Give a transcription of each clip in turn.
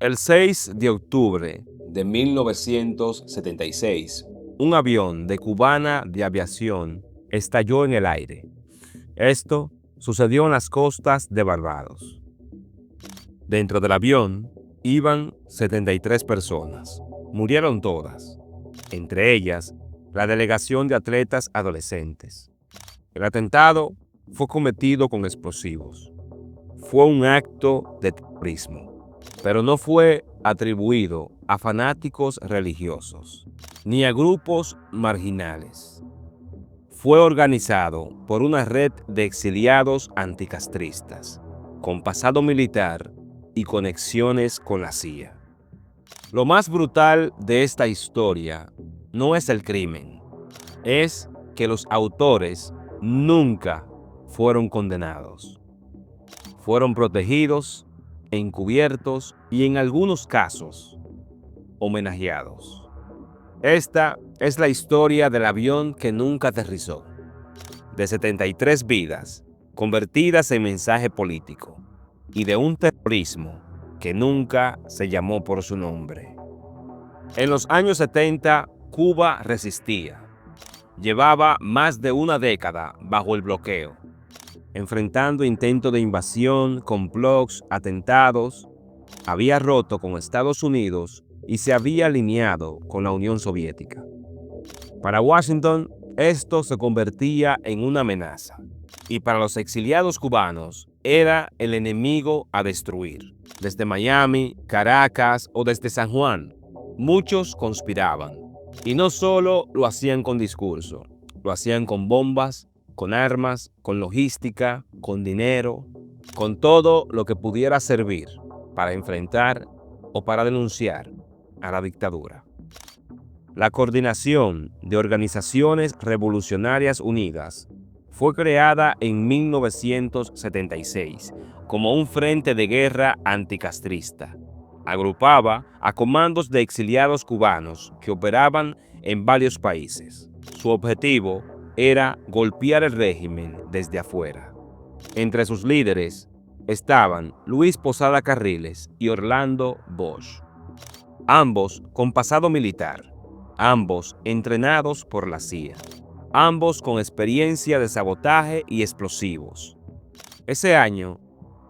El 6 de octubre de 1976, un avión de Cubana de Aviación estalló en el aire. Esto sucedió en las costas de Barbados. Dentro del avión iban 73 personas. Murieron todas, entre ellas la delegación de atletas adolescentes. El atentado fue cometido con explosivos. Fue un acto de terrorismo, pero no fue atribuido a fanáticos religiosos ni a grupos marginales. Fue organizado por una red de exiliados anticastristas, con pasado militar y conexiones con la CIA. Lo más brutal de esta historia no es el crimen, es que los autores nunca fueron condenados. Fueron protegidos, encubiertos y en algunos casos homenajeados. Esta es la historia del avión que nunca aterrizó, de 73 vidas convertidas en mensaje político y de un terrorismo que nunca se llamó por su nombre. En los años 70, Cuba resistía. Llevaba más de una década bajo el bloqueo, enfrentando intentos de invasión, complots, atentados. Había roto con Estados Unidos y se había alineado con la Unión Soviética. Para Washington, esto se convertía en una amenaza, y para los exiliados cubanos era el enemigo a destruir. Desde Miami, Caracas o desde San Juan, muchos conspiraban, y no solo lo hacían con discurso, lo hacían con bombas, con armas, con logística, con dinero, con todo lo que pudiera servir para enfrentar o para denunciar a la dictadura. La Coordinación de Organizaciones Revolucionarias Unidas fue creada en 1976 como un frente de guerra anticastrista. Agrupaba a comandos de exiliados cubanos que operaban en varios países. Su objetivo era golpear el régimen desde afuera. Entre sus líderes estaban Luis Posada Carriles y Orlando Bosch, ambos con pasado militar, ambos entrenados por la CIA, ambos con experiencia de sabotaje y explosivos. Ese año,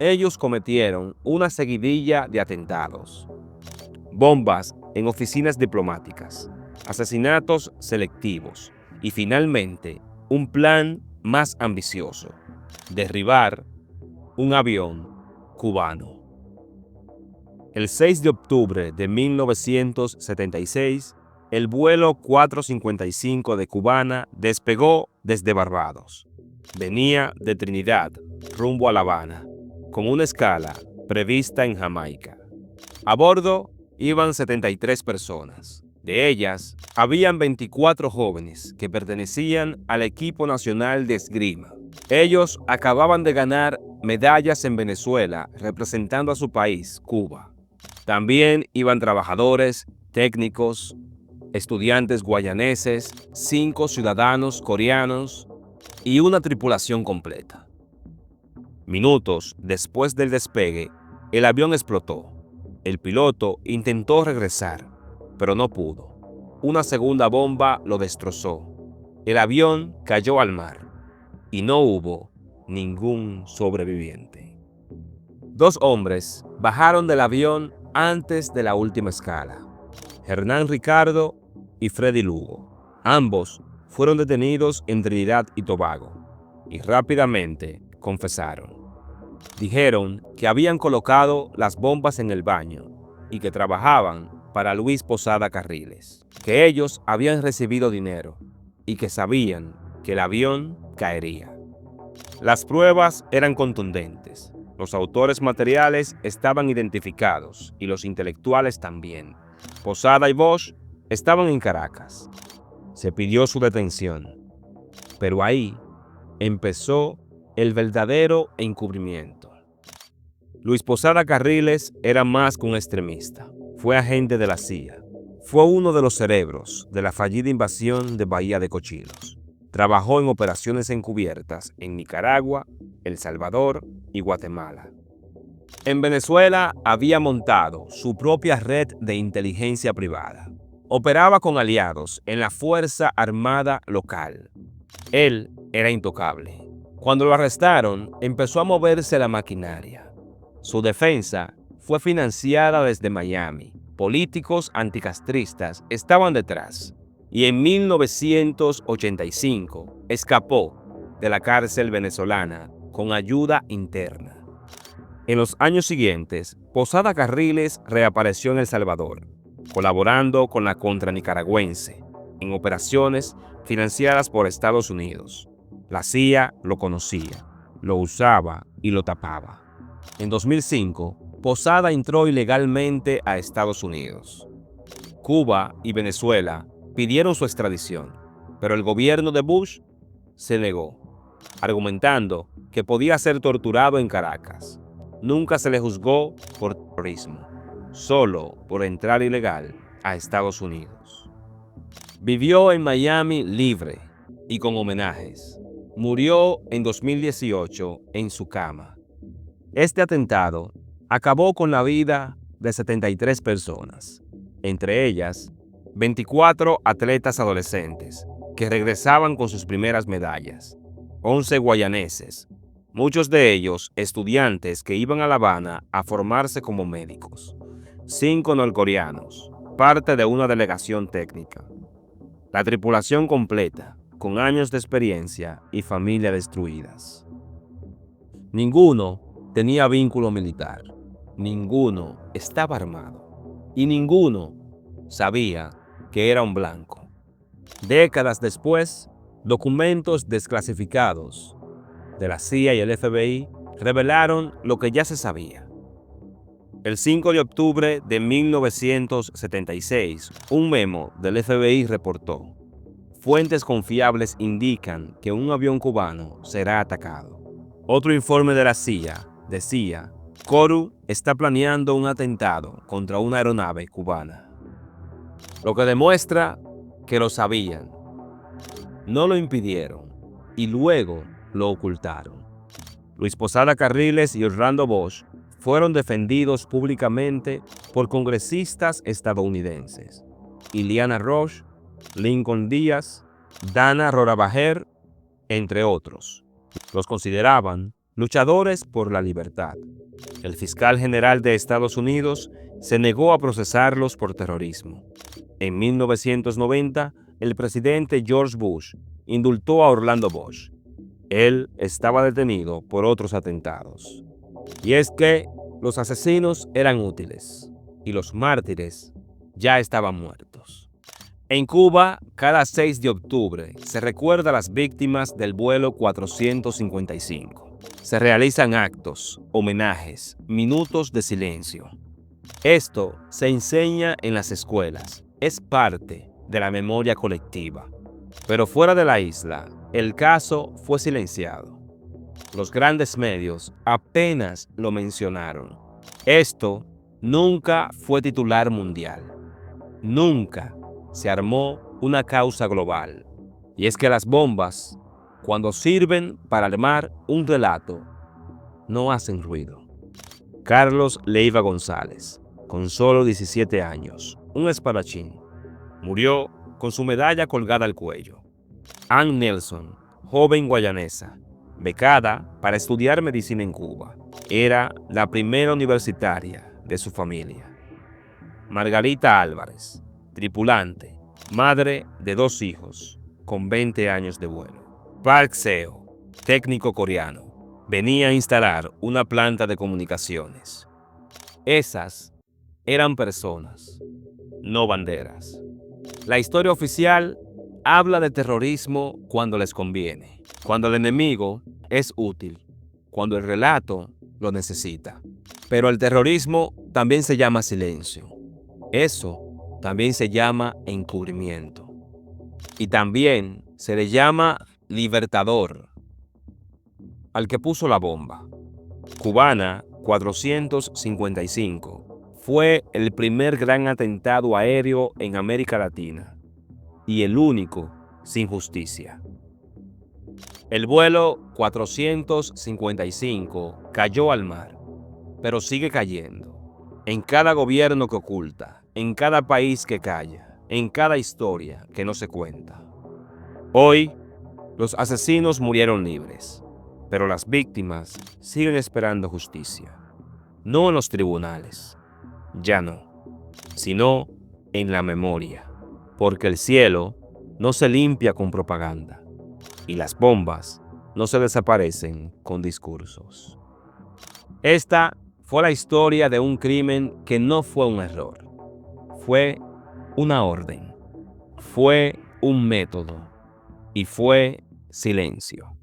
ellos cometieron una seguidilla de atentados, bombas en oficinas diplomáticas, asesinatos selectivos y finalmente un plan más ambicioso: derribar un avión cubano. El 6 de octubre de 1976, el vuelo 455 de Cubana despegó desde Barbados. Venía de Trinidad rumbo a La Habana, con una escala prevista en Jamaica. A bordo iban 73 personas. De ellas, habían 24 jóvenes que pertenecían al equipo nacional de esgrima. Ellos acababan de ganar medallas en Venezuela representando a su país, Cuba. También iban trabajadores, técnicos, estudiantes guayaneses, 5 ciudadanos coreanos y una tripulación completa. Minutos después del despegue, el avión explotó. El piloto intentó regresar, pero no pudo. Una segunda bomba lo destrozó. El avión cayó al mar y no hubo ningún sobreviviente. 2 hombres bajaron del avión antes de la última escala: Hernán Ricardo y Freddy Lugo. Ambos fueron detenidos en Trinidad y Tobago y rápidamente confesaron. Dijeron que habían colocado las bombas en el baño y que trabajaban para Luis Posada Carriles, que ellos habían recibido dinero y que sabían que el avión caería. Las pruebas eran contundentes. Los autores materiales estaban identificados y los intelectuales también. Posada y Bosch estaban en Caracas. Se pidió su detención, pero ahí empezó el verdadero encubrimiento. Luis Posada Carriles era más que un extremista. Fue agente de la CIA. Fue uno de los cerebros de la fallida invasión de Bahía de Cochinos. Trabajó en operaciones encubiertas en Nicaragua, El Salvador y Guatemala. En Venezuela había montado su propia red de inteligencia privada. Operaba con aliados en la Fuerza Armada local. Él era intocable. Cuando lo arrestaron, empezó a moverse la maquinaria. Su defensa fue financiada desde Miami. Políticos anticastristas estaban detrás. Y en 1985 escapó de la cárcel venezolana con ayuda interna. En los años siguientes, Posada Carriles reapareció en El Salvador, colaborando con la contra nicaragüense en operaciones financiadas por Estados Unidos. La CIA lo conocía, lo usaba y lo tapaba. En 2005, Posada entró ilegalmente a Estados Unidos. Cuba y Venezuela pidieron su extradición, pero el gobierno de Bush se negó, argumentando que podía ser torturado en Caracas. Nunca se le juzgó por terrorismo, solo por entrar ilegal a Estados Unidos. Vivió en Miami libre y con homenajes. Murió en 2018 en su cama. Este atentado acabó con la vida de 73 personas, entre ellas 24 atletas adolescentes que regresaban con sus primeras medallas, 11 guayaneses, muchos de ellos estudiantes que iban a La Habana a formarse como médicos, 5 norcoreanos, parte de una delegación técnica. La tripulación completa, con años de experiencia y familia destruidas. Ninguno tenía vínculo militar, ninguno estaba armado y ninguno sabía que era un blanco. Décadas después, documentos desclasificados de la CIA y el FBI revelaron lo que ya se sabía. El 5 de octubre de 1976, un memo del FBI reportó: fuentes confiables indican que un avión cubano será atacado. Otro informe de la CIA decía: Coru está planeando un atentado contra una aeronave cubana. Lo que demuestra que lo sabían, no lo impidieron y luego lo ocultaron. Luis Posada Carriles y Orlando Bosch fueron defendidos públicamente por congresistas estadounidenses: Ileana Roche, Lincoln Díaz, Dana Rohrabacher, entre otros. Los consideraban luchadores por la libertad. El fiscal general de Estados Unidos se negó a procesarlos por terrorismo. En 1990, el presidente George Bush indultó a Orlando Bosch. Él estaba detenido por otros atentados. Y es que los asesinos eran útiles y los mártires ya estaban muertos. En Cuba, cada 6 de octubre se recuerda a las víctimas del vuelo 455. Se realizan actos, homenajes, minutos de silencio. Esto se enseña en las escuelas, es parte de la memoria colectiva. Pero fuera de la isla, el caso fue silenciado. Los grandes medios apenas lo mencionaron. Esto nunca fue titular mundial. Nunca se armó una causa global. Y es que las bombas, cuando sirven para armar un relato, no hacen ruido. Carlos Leiva González, con solo 17 años, un espadachín, murió con su medalla colgada al cuello. Ann Nelson, joven guayanesa, becada para estudiar medicina en Cuba, era la primera universitaria de su familia. Margarita Álvarez, tripulante, madre de 2 hijos, con 20 años de vuelo. Park Seo, técnico coreano, venía a instalar una planta de comunicaciones. Esas eran personas, no banderas. La historia oficial habla de terrorismo cuando les conviene, cuando el enemigo es útil, cuando el relato lo necesita. Pero el terrorismo también se llama silencio. Eso también se llama encubrimiento. Y también se le llama libertador al que puso la bomba. Cubana 455 fue el primer gran atentado aéreo en América Latina y el único sin justicia. El vuelo 455 cayó al mar. pero sigue cayendo. En cada gobierno que oculta, en cada país que calla, en cada historia que no se cuenta. Hoy, los asesinos murieron libres, pero las víctimas siguen esperando justicia. No en los tribunales, ya no, sino en la memoria, porque el cielo no se limpia con propaganda y las bombas no se desaparecen con discursos. Esta fue la historia de un crimen que no fue un error, fue una orden, fue un método y fue silencio.